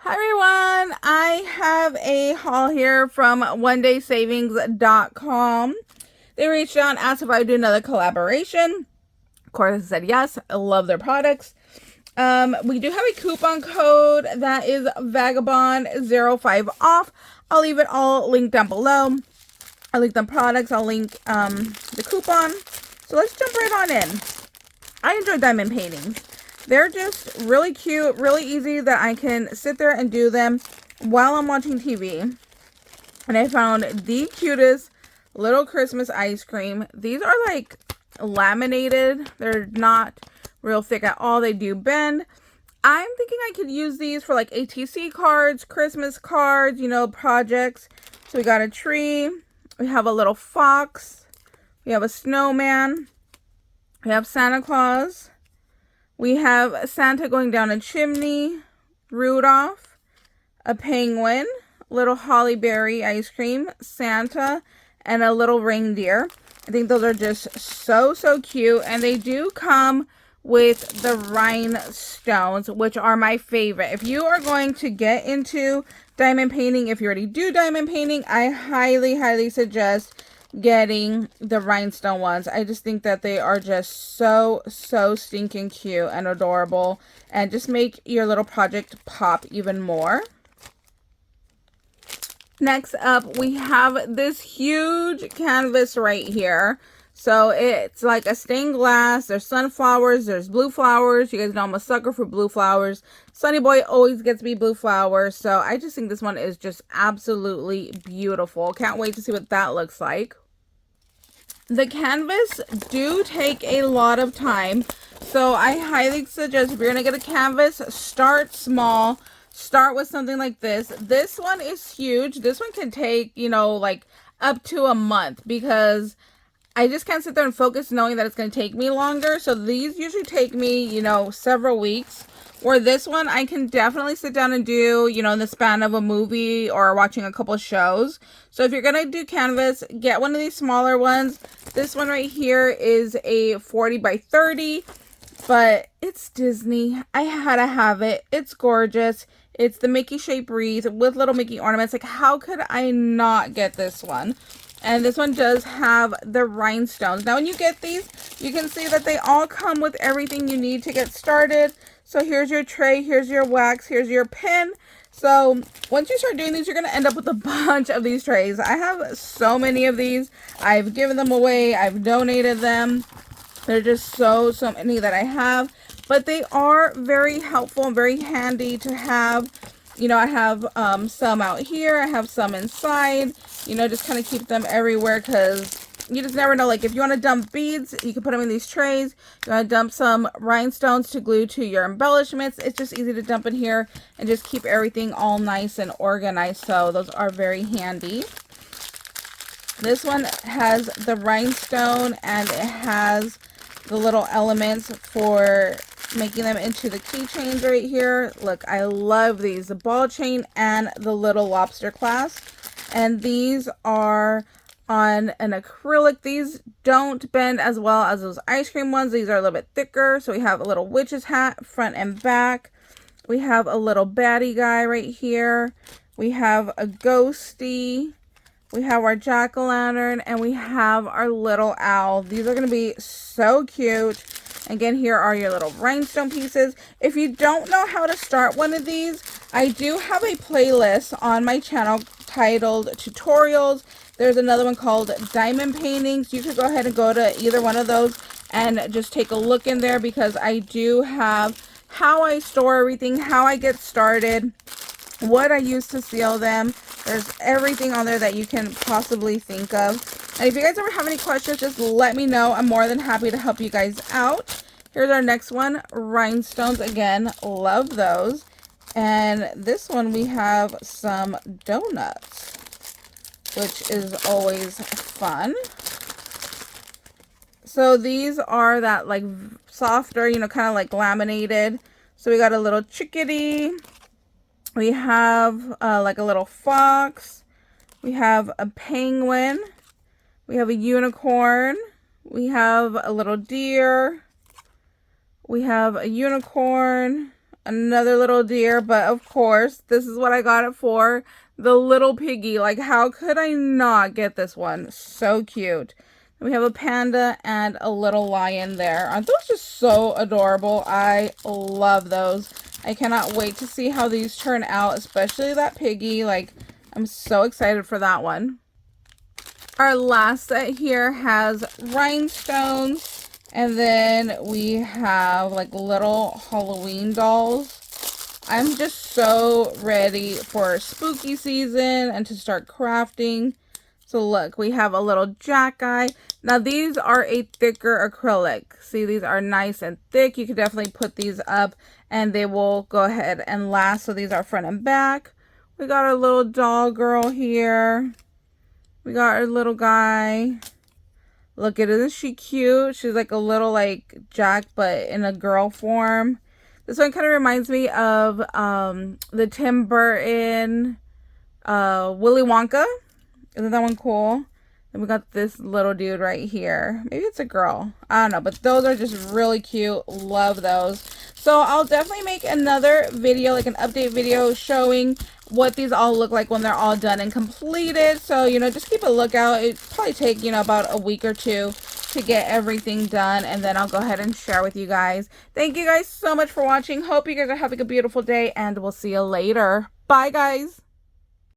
Hi everyone, I have a haul here from onedaysavings.com. They reached out and asked if I would do another collaboration. Of course I said yes. I love their products. We do have a coupon code that is Vagabond05OFF. I'll leave it all linked down below. I'll link the products, I'll link the coupon. So let's jump right on in. I enjoy diamond paintings. They're just really cute, really easy that I can sit there and do them while I'm watching TV. And I found the cutest little Christmas ice cream. These are like laminated. They're not real thick at all. They do bend. I'm thinking I could use these for like ATC cards, Christmas cards, you know, projects. So we got a tree. We have a little fox. We have a snowman. We have Santa Claus. We have Santa going down a chimney, Rudolph, a penguin, little holly berry ice cream, Santa, and a little reindeer. I think those are just so cute, and they do come with the rhinestones, which are my favorite. If you are going to get into diamond painting, if you already do diamond painting, I highly suggest getting the rhinestone ones. I just think that they are just so stinking cute and adorable, and just make your little project pop even more. Next up, we have this huge canvas right here. So it's like a stained glass. There's sunflowers, there's blue flowers. You guys know I'm a sucker for blue flowers. Sunny Boy always gets me blue flowers. So I just think this one is just absolutely beautiful. Can't wait to see what that looks like. The canvas do take a lot of time. So I highly suggest if you're going to get a canvas, start small. Start with something like this. This one is huge. This one can take, you know, like up to a month, because I just can't sit there and focus knowing that it's going to take me longer. So these usually take me, you know, several weeks. Or this one I can definitely sit down and do, you know, in the span of a movie or watching a couple shows. So if you're going to do canvas, get one of these smaller ones. This one right here is a 40 by 30, but it's Disney. I had to have it. It's gorgeous. It's the Mickey shape wreath with little Mickey ornaments. Like, how could I not get this one? And this one does have the rhinestones. Now, when you get these, you can see that they all come with everything you need to get started. So here's your tray, here's your wax, here's your pin. So once you start doing these, you're going to end up with a bunch of these trays. I have so many of these. I've given them away. I've donated them. They're just so many that I have. But they are very helpful and very handy to have. You know, I have some out here. I have some inside. You know, just kind of keep them everywhere, because you just never know. Like, if you want to dump beads, you can put them in these trays. You want to dump some rhinestones to glue to your embellishments. It's just easy to dump in here and just keep everything all nice and organized. So those are very handy. This one has the rhinestone, and it has the little elements for making them into the keychains right here. Look, I love these, the ball chain and the little lobster clasp. And these are on an acrylic. These don't bend as well as those ice cream ones. These are a little bit thicker. So we have a little witch's hat front and back. We have a little baddie guy right here. We have a ghosty. We have our jack-o'-lantern, and we have our little owl. These are going to be so cute. Again, here are your little rhinestone pieces. If you don't know how to start one of these, I do have a playlist on my channel titled Tutorials. There's another one called Diamond Paintings. You could go ahead and go to either one of those and just take a look in there, because I do have how I store everything, how I get started, what I use to seal them. There's everything on there that you can possibly think of. And if you guys ever have any questions, just let me know. I'm more than happy to help you guys out. Here's our next one, rhinestones. Again, love those. And this one we have some donuts, which is always fun. So these are that like softer, you know, kind of like laminated. So we got a little chickadee. We have like a little fox. We have a penguin. We have a unicorn. We have a little deer. We have a unicorn, Another little deer, but of course, this is what I got it for. The little piggy. Like, how could I not get this one? So cute. We have a panda and a little lion there. Aren't those just so adorable? I love those. I cannot wait to see how these turn out, especially that piggy. Like, I'm so excited for that one. Our last set here has rhinestones, and then we have like little Halloween dolls. I'm just so ready for spooky season and to start crafting. So look, we have a little jack guy. Now these are a thicker acrylic. See, these are nice and thick. You could definitely put these up and they will go ahead and last. So these are front and back. We got our little doll girl here. We got our little guy. Look at it, isn't she cute? She's like a little like Jack, but in a girl form. This one kind of reminds me of the Tim Burton Willy Wonka. Isn't that one cool? And we got this little dude right here. Maybe it's a girl. I don't know. But those are just really cute. Love those. So I'll definitely make another video, like an update video showing what these all look like when they're all done and completed. So, you know, just keep a lookout. It'll probably take, you know, about a week or two to get everything done. And then I'll go ahead and share with you guys. Thank you guys so much for watching. Hope you guys are having a beautiful day. And we'll see you later. Bye, guys.